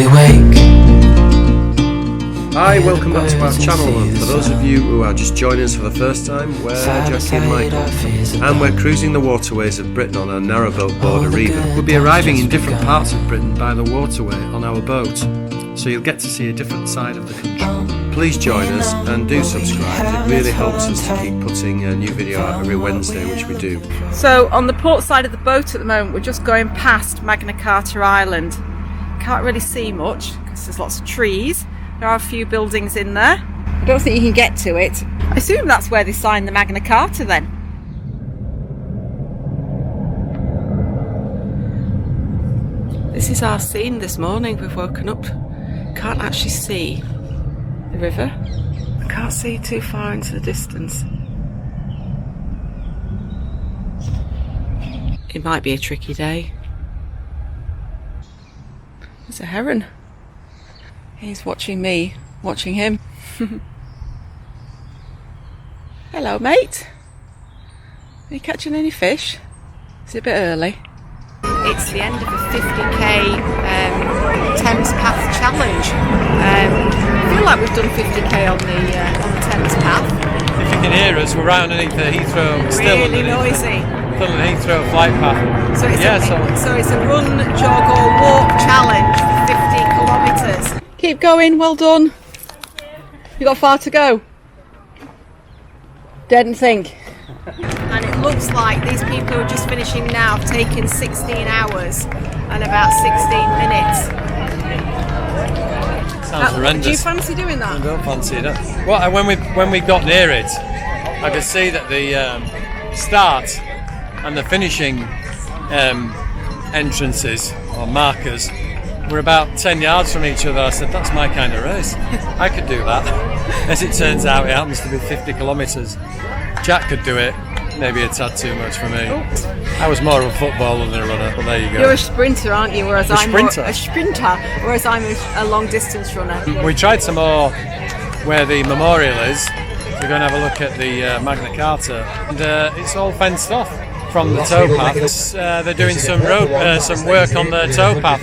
we wake. Hi, welcome back to our channel, and for those of you who are just joining us for the first time, we're Jackie and Michael, and we're cruising the waterways of Britain on our narrowboat Border Reiver. We'll be arriving in different parts of Britain by the waterway on our boat, so you'll get to see a different side of the country. Please join us and do subscribe, it really helps us to keep putting a new video out every Wednesday, which we do. So on the port side of the boat at the moment, we're just going past Magna Carta Island. Can't really see much because there's lots of trees. There are a few buildings in there. I don't think you can get to it. I assume that's where they signed the Magna Carta then. This is our scene this morning. We've woken up. Can't actually see the river. I can't see too far into the distance. It might be a tricky day. There's a heron. He's watching me, watching him. Hello, mate. Are you catching any fish? Is it a bit early? It's the end of a 50k Thames Path challenge. I feel like we've done 50k on the Thames Path. If you can hear us, we're right underneath the Heathrow, Really noisy. Still an Heathrow flight path. So it's a run, jog or walk challenge for 50 kilometres. Keep going, well done. You got far to go? Didn't think. And it looks like these people who are just finishing now have taken 16 hours and about 16 minutes. Sounds horrendous. Do you fancy doing that? I don't fancy it. Well, when we got near it, I could see that the start and the finishing entrances or markers were about 10 yards from each other. I said, that's my kind of race. I could do that. As it turns out, it happens to be 50 kilometres. Jack could do it, maybe a tad too much for me. Oops. I was more of a footballer than a runner, but there you go. You're a sprinter, aren't you? Whereas I'm sprinter, whereas I'm a long distance runner. We tried some more where the memorial is. We're going to have a look at the Magna Carta, and it's all fenced off from the towpath. They're doing some work on the towpath,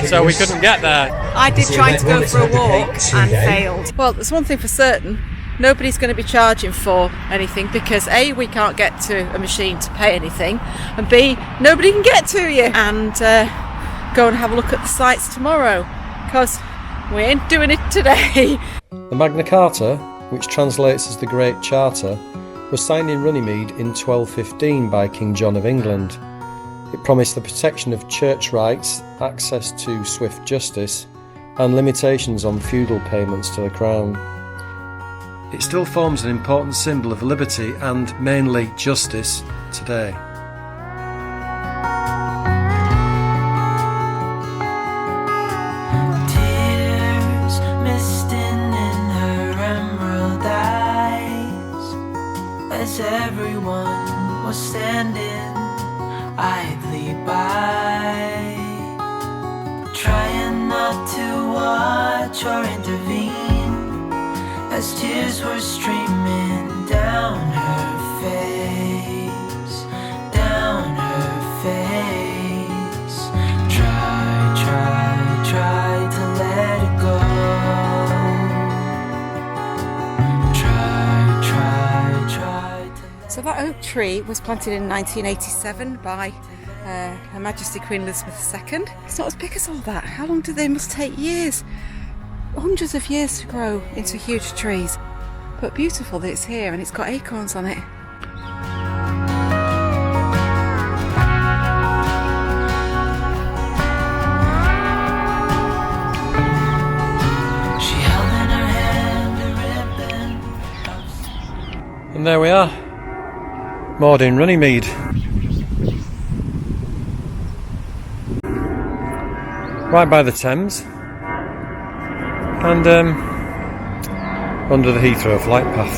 so we couldn't get there. I did try to go for a walk and failed. Well, there's one thing for certain. Nobody's going to be charging for anything because A, we can't get to a machine to pay anything, and B, nobody can get to you. And go and have a look at the sites tomorrow because we ain't doing it today. The Magna Carta, which translates as the Great Charter, was signed in Runnymede in 1215 by King John of England. It promised the protection of church rights, access to swift justice, and limitations on feudal payments to the crown. It still forms an important symbol of liberty and mainly justice today. Tears misting in her emerald eyes, as everyone was standing idly by, trying not to watch or intervene, as tears were streaming down her face, down her face. Try to let it go. Try to let. So that oak tree was planted in 1987 by Her Majesty Queen Elizabeth II. It's not as big as all that. How long do they must take? Years. Hundreds of years to grow into huge trees, but beautiful that it's here and it's got acorns on it. She held in her hand a ribbon. And there we are, moored in Runnymede. Right by the Thames. And under the Heathrow flight path.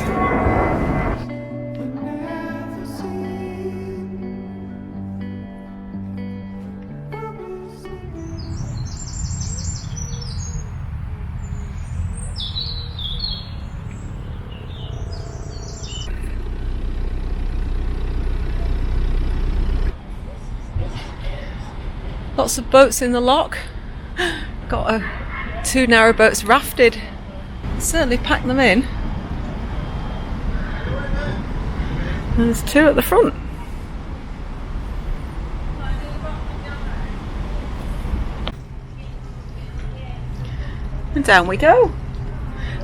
Lots of boats in the lock. got 2 narrowboats rafted. Certainly packed them in. And there's 2 at the front. And down we go.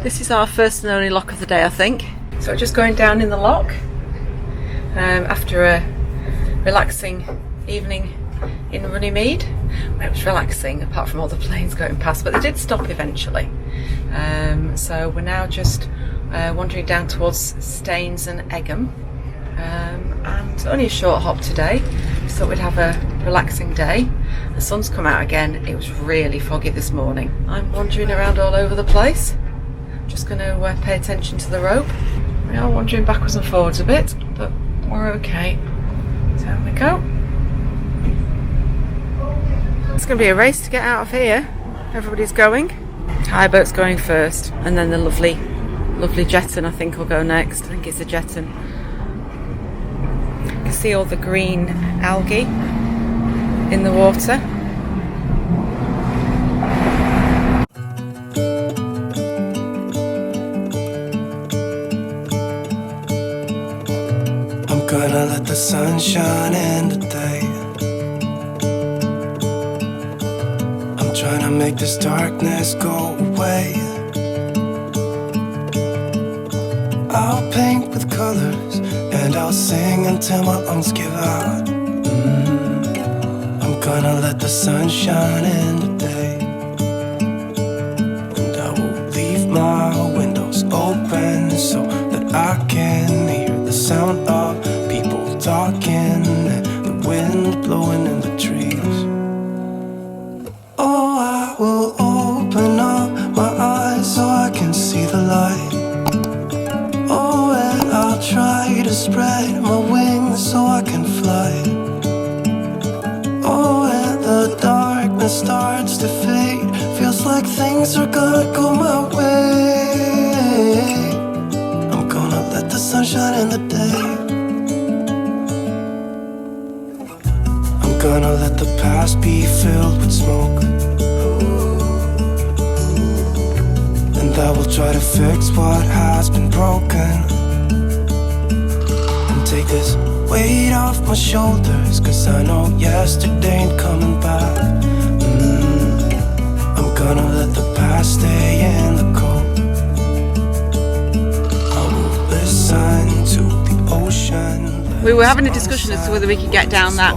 This is our first and only lock of the day, I think. So we're just going down in the lock after a relaxing evening in Runnymede. Well, it was relaxing apart from all the planes going past, but they did stop eventually. So we're now just wandering down towards Staines and Egham, and only a short hop today. Just thought we'd have a relaxing day. The sun's come out again. It was really foggy this morning. I'm wandering around all over the place. Just going to pay attention to the rope. We are wandering backwards and forwards a bit, but we're okay. Down we go. It's going to be a race to get out of here. Everybody's going. Highboat's going first, and then the lovely jetton I think will go next. I think it's the jetton. You can see all the green algae in the water. I'm gonna let the sun shine in today. I'm trying to make this darkness go away. I'll paint with colors and I'll sing until my lungs give out. I'm gonna let the sun shine in today. And I will leave my windows open so that I can hear the sound of people talking and the wind blowing in the trees. Oh, I will open up my eyes so I can see the light. Oh, and I'll try to spread my wings so I can fly. Oh, and the darkness starts to fade. Feels like things are gonna go my way. I'm gonna let the sun shine in the day. I'm gonna let the past be filled with smoke. And I will try to fix what has been broken. And take this weight off my shoulders, 'cause I know yesterday ain't coming back. I'm gonna let the past stay in the cold. I will listen to the ocean. We were having a discussion as to whether we could get down that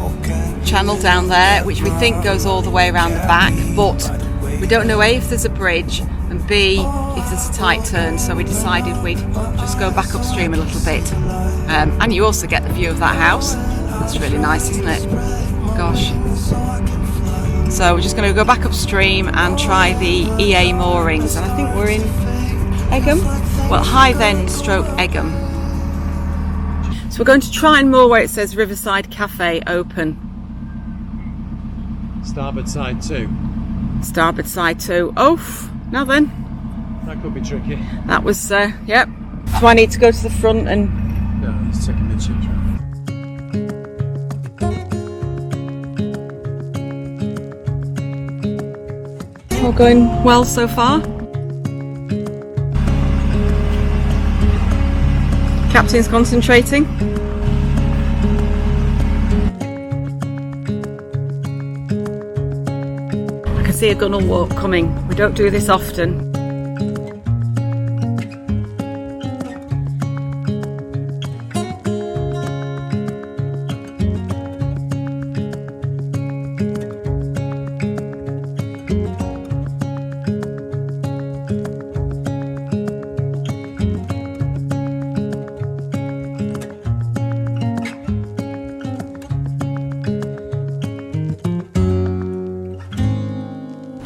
channel down there, which we think goes all the way around the back, but we don't know A, if there's a bridge, and B, if there's a tight turn, so we decided we'd just go back upstream a little bit. And you also get the view of that house. That's really nice, isn't it? Gosh. So we're just going to go back upstream and try the EA moorings, and I think we're in Egham? Well, Hythe End stroke Egham. So we're going to try and moor where it says Riverside Cafe open. Starboard side 2. Starboard side 2. Oh, now then. That could be tricky. That was, yep. So I need to go to the front and... No, let's take a midship track. All going well so far. Captain's concentrating. I can see a gunnel walk coming. We don't do this often.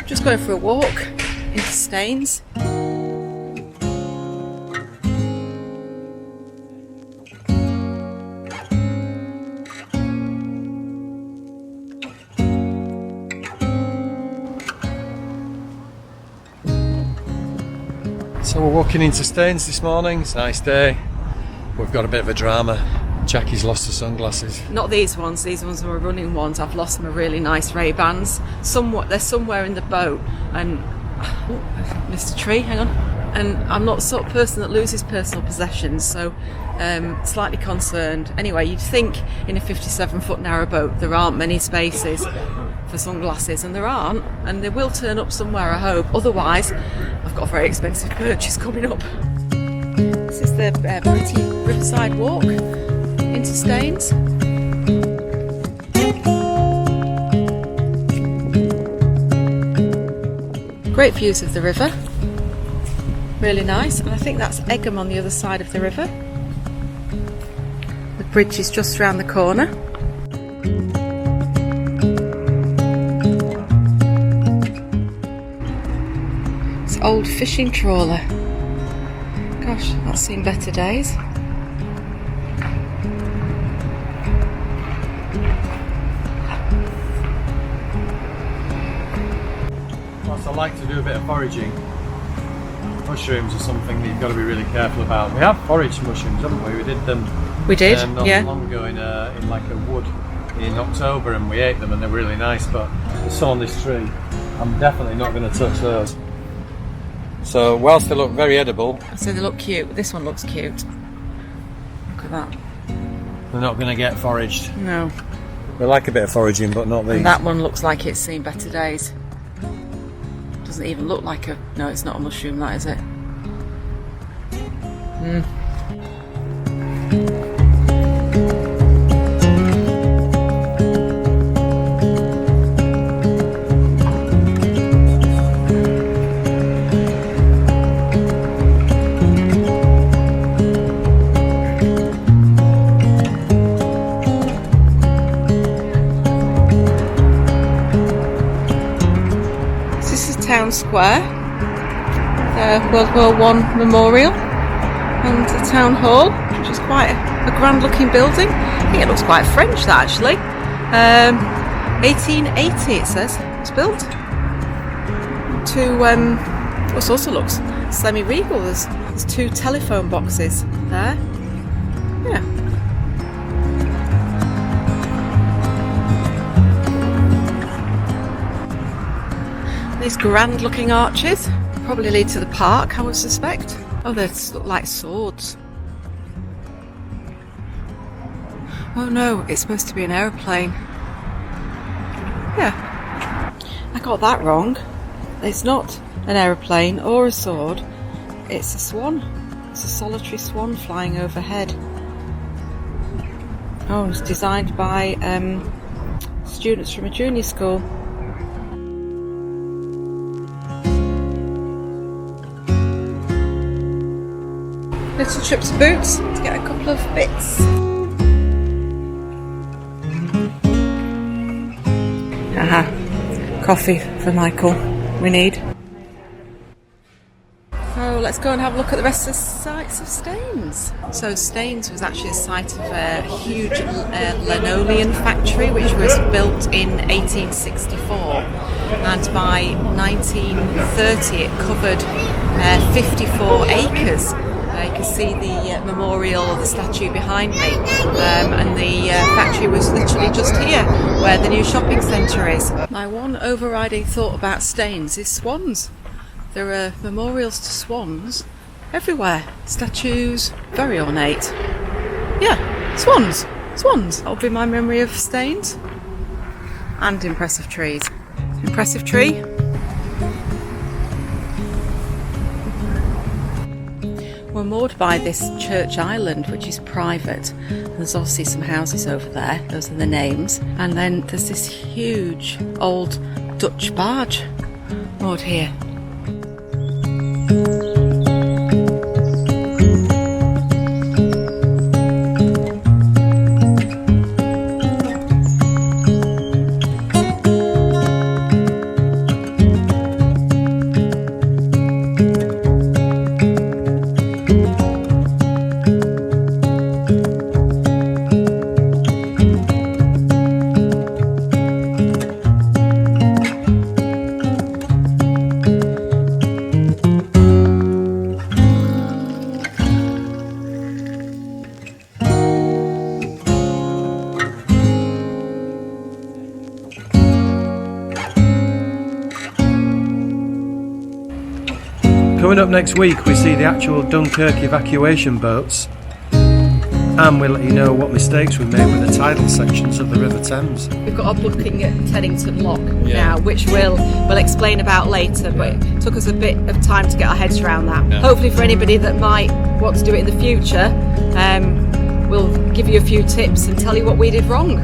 Just going for a walk into Staines. So we're walking into Staines this morning. It's a nice day. We've got a bit of a drama. Jackie's lost her sunglasses. Not these ones. These ones are running ones. I've lost my really nice Ray-Bans. They're somewhere in the boat. And Mr. Tree, hang on. And I'm not the sort of person that loses personal possessions, so slightly concerned. Anyway, you'd think in a 57-foot narrowboat there aren't many spaces for sunglasses, and there aren't, and they will turn up somewhere, I hope. Otherwise, I've got a very expensive purchase coming up. This is the pretty riverside walk into Staines. Great views of the river. Really nice, and I think that's Egham on the other side of the river. The bridge is just around the corner. It's an old fishing trawler. Gosh, that's seen better days. Whilst I like to do a bit of foraging, mushrooms are something that you've got to be really careful about. We have foraged mushrooms, haven't we? We did them. We did, not yeah. long ago in like a wood in October, and we ate them, and they're really nice. But there's some on this tree. I'm definitely not going to touch those. So whilst they look very edible, So they look cute. This one looks cute. Look at that. they're not going to get foraged. No. We like a bit of foraging, but not these. And that one looks like it's seen better days. Doesn't even look like a... No, it's not a mushroom, that is it? Town Square, World War I Memorial, and the Town Hall, which is quite a grand looking building. I think it looks quite French, that actually. 1880 it says it was built. It also looks semi-regal. There's two telephone boxes there. Yeah. These grand looking arches probably lead to the park, I would suspect. Oh, they look like swords. Oh no, it's supposed to be an aeroplane. Yeah, I got that wrong. It's not an aeroplane or a sword, it's a swan. It's a solitary swan flying overhead. Oh, it's designed by students from a junior school. Little trip to Boots to get a couple of bits. Coffee for Michael, we need. So let's go and have a look at the rest of the sites of Staines. So Staines was actually a site of a huge linoleum factory which was built in 1864, and by 1930 it covered 54 acres. You can see the memorial, the statue behind me, and the factory was literally just here where the new shopping centre is. My one overriding thought about Staines is swans. There are memorials to swans everywhere, statues, very ornate. Yeah, swans. That'll be my memory of Staines. And impressive trees. Impressive tree. We're moored by this church island, which is private. There's obviously some houses over there, those are the names. And then there's this huge old Dutch barge moored here. Coming up next week, we see the actual Dunkirk evacuation boats, and we'll let you know what mistakes we made with the tidal sections of the River Thames. We've got our booking at Teddington Lock now, which we'll explain about later, but it took us a bit of time to get our heads around that. Yeah. Hopefully for anybody that might want to do it in the future, we'll give you a few tips and tell you what we did wrong.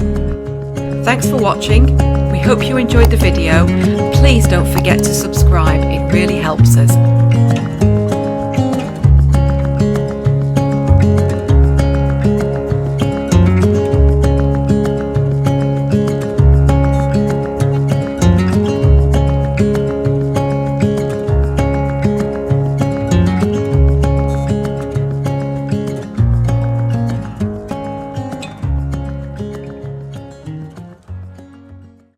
Thanks for watching. We hope you enjoyed the video. Please don't forget to subscribe, it really helps us.